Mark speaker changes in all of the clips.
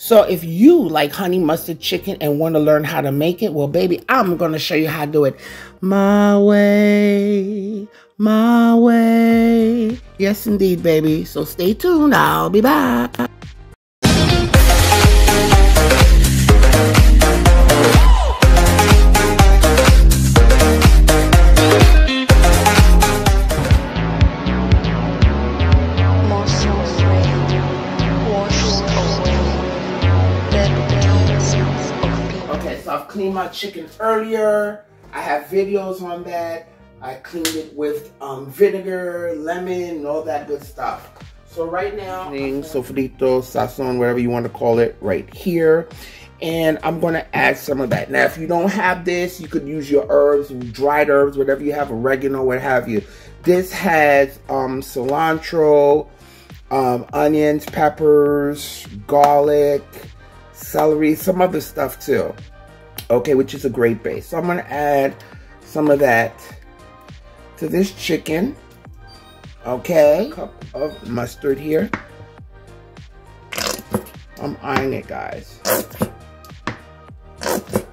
Speaker 1: So if you like honey mustard chicken and want to learn how to make it, well, baby, I'm going to show you how to do it my way, my way. Yes, indeed, baby. So stay tuned. I'll be back. I've cleaned my chicken earlier. I have videos on that. I cleaned it with vinegar, lemon, and all that good stuff. So right now, sofrito, sazon, whatever you want to call it, right here. And I'm going to add some of that. Now, if you don't have this, you could use your herbs, dried herbs, whatever you have, oregano, what have you. This has cilantro, onions, peppers, garlic, celery, some other stuff too. Okay, which is a great base. So I'm going to add some of that to this chicken. Okay, a cup of mustard here. I'm eyeing it, guys.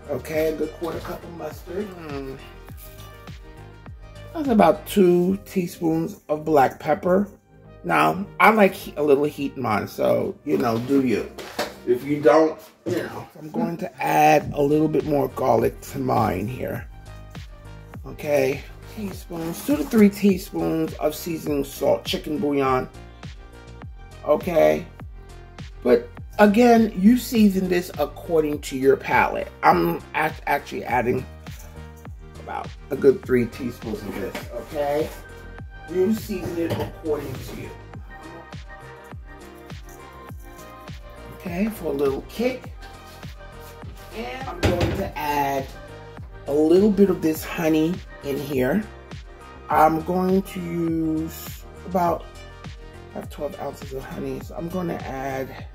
Speaker 1: Okay, a good quarter cup of mustard. That's about 2 teaspoons of black pepper. Now, I like a little heat in mine, so, you know, do you. If you don't, you know, I'm going to add a little bit more garlic to mine here. Okay, teaspoons, 2 to 3 teaspoons of seasoning salt, chicken bouillon. Okay, but again, you season this according to your palate. I'm actually adding about a good 3 teaspoons of this. Okay, you season it according to you. Okay, for a little kick. And I'm going to add a little bit of this honey in here. I'm going to use about, I have 12 ounces of honey, so I'm going to add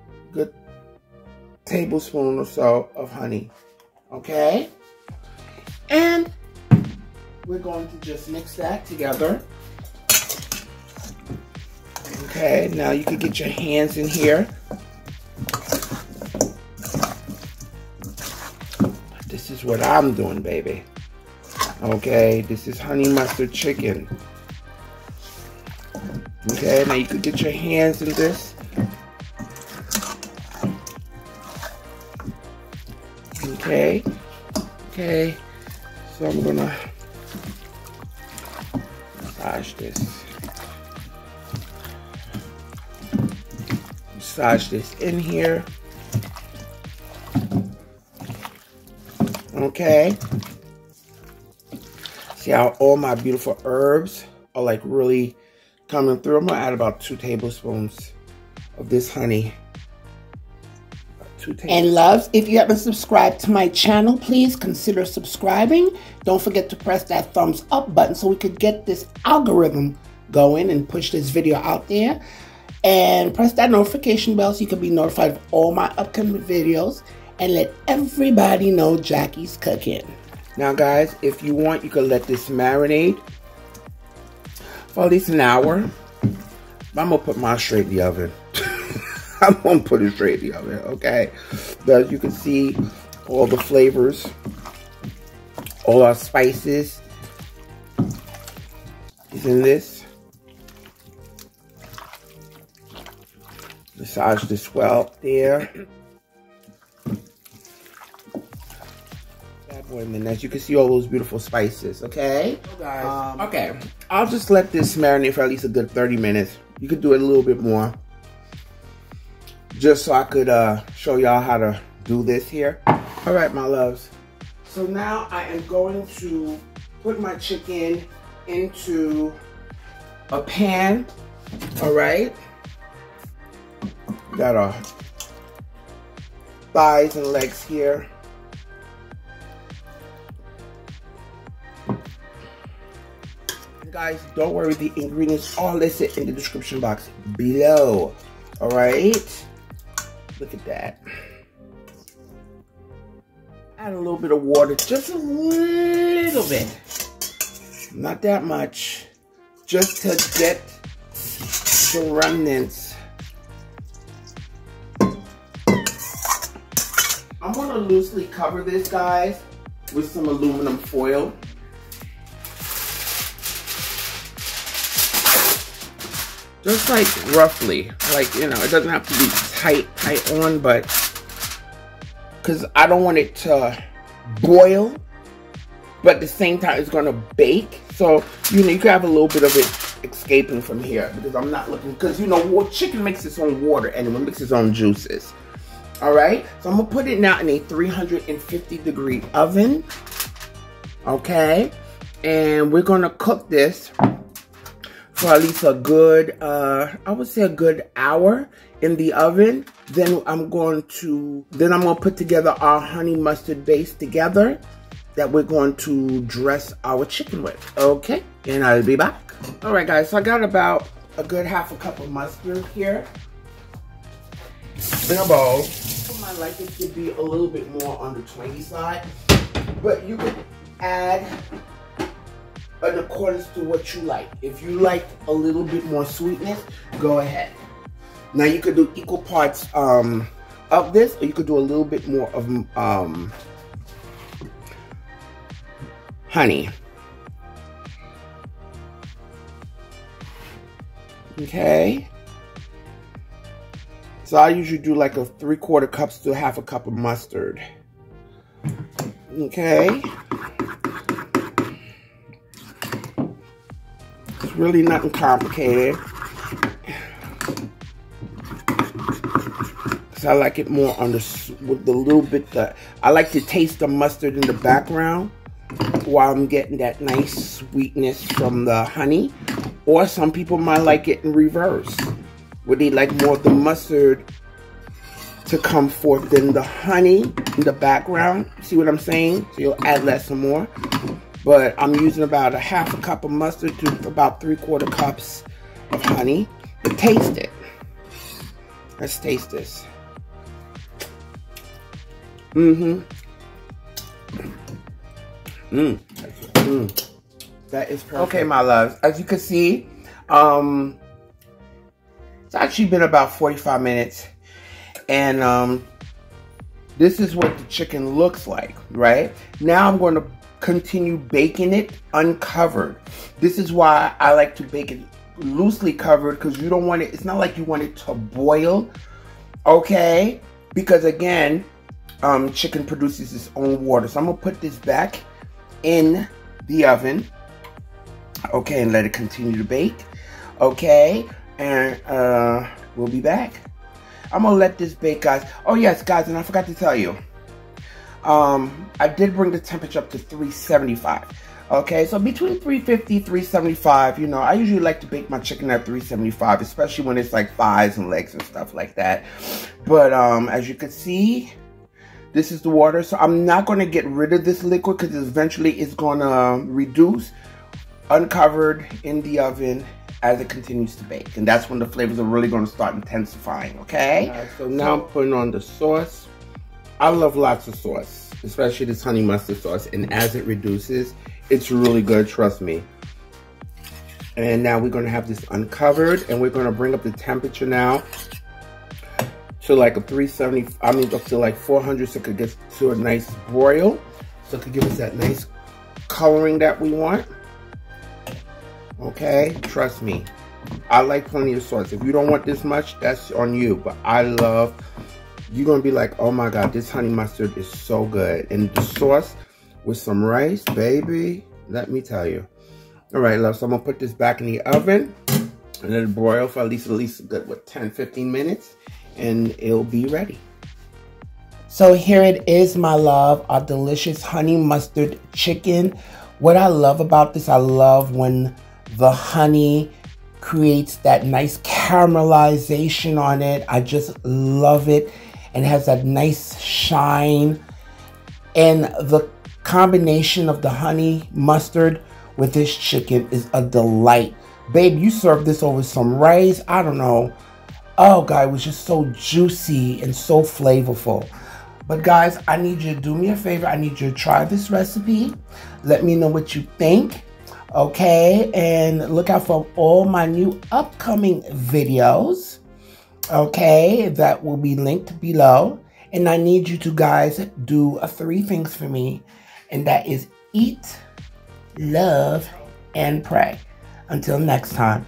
Speaker 1: a good tablespoon or so of honey. Okay? And we're going to just mix that together. Okay, now you can get your hands in here. This is what I'm doing, baby. Okay, this is honey mustard chicken. Okay, now you can get your hands in this. Okay, okay, so I'm gonna massage this. Massage this in here. Okay. See how all my beautiful herbs are like really coming through. I'm gonna add about 2 tablespoons of this honey. And loves, if you haven't subscribed to my channel, please consider subscribing. Don't forget to press that thumbs up button so we could get this algorithm going and push this video out there. And press that notification bell so you can be notified of all my upcoming videos. And let everybody know Jackie's cooking. Now, guys, if you want, you can let this marinate for at least an hour. I'm going to put mine straight in the oven. I'm going to put it straight in the oven, okay? But you can see all the flavors, all our spices is in this. Massage this well there. Bad boy, and then as you can see all those beautiful spices, okay? Guys, okay, I'll just let this marinate for at least a good 30 minutes. You could do it a little bit more. Just so I could show y'all how to do this here. All right, my loves. So now I am going to put my chicken into a pan, all right? Got our thighs and legs here. And guys, don't worry, the ingredients are listed in the description box below. All right, look at that. Add a little bit of water, just a little bit, not that much, just to get some remnants. I'm going to loosely cover this, guys, with some aluminum foil. Just like roughly, like, you know, it doesn't have to be tight on, but because I don't want it to boil, but at the same time it's gonna bake. So, you know, you can have a little bit of it escaping from here because I'm not looking, because, you know, chicken makes its own water and it makes its own juices. All right, so I'm gonna put it now in a 350-degree oven. Okay, and we're gonna cook this for at least a good, I would say a good hour in the oven. Then I'm going to put together our honey mustard base together that we're going to dress our chicken with. Okay, and I'll be back. All right, guys, so I got about a good half a cup of mustard here in a bowl. I like it to be a little bit more on the twangy side, but you can add in accordance to what you like. If you like a little bit more sweetness, go ahead. Now you could do equal parts of this, or you could do a little bit more of honey. Okay. So I usually do like a 3/4 cups to half a cup of mustard. Okay. It's really nothing complicated. So I like it more on with the little bit I like to taste the mustard in the background while I'm getting that nice sweetness from the honey. Or some people might like it in reverse, where they like more of the mustard to come forth than the honey in the background. See what I'm saying? So you'll add less or more. But I'm using about a half a cup of mustard to about 3/4 cups of honey. But taste it. Let's taste this. That is perfect. Okay, my loves. As you can see, it's actually been about 45 minutes. And this is what the chicken looks like, right? Now I'm going to continue baking it uncovered. This is why I like to bake it loosely covered, because you don't want it, it's not like you want it to boil, okay? Because again, chicken produces its own water. So I'm gonna put this back in the oven, okay, and let it continue to bake, okay? And we'll be back. I'm gonna let this bake, guys. Oh yes, guys, and I forgot to tell you, I did bring the temperature up to 375. Okay, so between 350, 375, you know, I usually like to bake my chicken at 375, especially when it's like thighs and legs and stuff like that. But as you can see, this is the water. So I'm not going to get rid of this liquid because eventually it's going to reduce, uncovered in the oven as it continues to bake. And that's when the flavors are really going to start intensifying, okay? Right, so now I'm putting on the sauce. I love lots of sauce, especially this honey mustard sauce. And as it reduces, it's really good, trust me. And now we're gonna have this uncovered, and we're gonna bring up the temperature now to like a 370, I mean up to like 400, so it could get to a nice broil. So it could give us that nice coloring that we want. Okay, trust me. I like plenty of sauce. If you don't want this much, that's on you. But I love, you're gonna be like, oh my God, this honey mustard is so good. And the sauce with some rice, baby, let me tell you. All right, love, so I'm gonna put this back in the oven and let it broil for at least a good, what, 10, 15 minutes, and it'll be ready. So here it is, my love, our delicious honey mustard chicken. What I love about this, I love when the honey creates that nice caramelization on it. I just love it, and it has that nice shine, and the combination of the honey mustard with this chicken is a delight. Babe, you serve this over some rice, I don't know. Oh God, it was just so juicy and so flavorful. But guys, I need you to do me a favor. I need you to try this recipe. Let me know what you think. Okay, and look out for all my new upcoming videos. Okay, that will be linked below. And I need you to guys do 3 things for me, and that is eat, love, and pray. Until next time.